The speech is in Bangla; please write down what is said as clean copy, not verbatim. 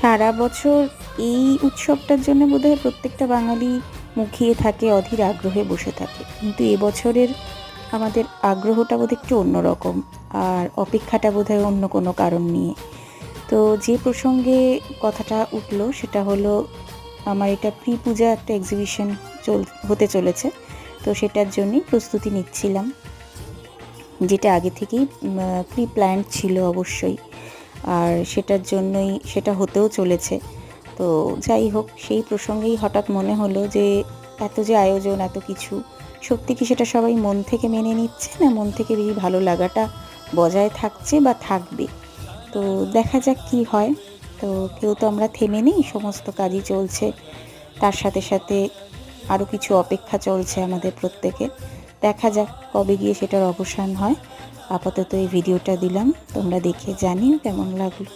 সারা বছর এই উৎসবটার জন্য বোধহয় প্রত্যেকটা বাঙালি মুখিয়ে থাকে, অধীর আগ্রহে বসে থাকে। কিন্তু এবছরের আমাদের আগ্রহটা বোধহয় একটু অন্যরকম, আর অপেক্ষাটা বোধহয় অন্য কোনো কারণ নিয়ে। তো যে প্রসঙ্গে কথাটা উঠলো সেটা হলো, আমার এটা প্রি পূজা একটা এক্সিবিশন হতে চলেছে। তো সেটার জন্যই প্রস্তুতি নিচ্ছিলাম, যেটা আগে থেকেই প্রি প্ল্যান্ড ছিল অবশ্যই। আর সেটার জন্যই সেটা হতেও চলেছে। তো যাই হোক, সেই প্রসঙ্গেই হঠাৎ মনে হলো যে এত যে আয়োজন, এত কিছু, সত্যি কি সেটা সবাই মন থেকে মেনে নিচ্ছে, না মন থেকে এই ভালো লাগাটা বজায় থাকছে বা থাকবে। তো দেখা যাক কি হয়। তো কেউ তো আমরা থেমে নেই, সমস্ত কাজই চলছে, তার সাথে সাথে আরও কিছু অপেক্ষা চলছে আমাদের প্রত্যেকের। দেখা যাক কবে গিয়ে সেটার অবসান হয়। আপাতত এই ভিডিওটা দিলাম, তোমরা দেখে জানিও কেমন লাগলো।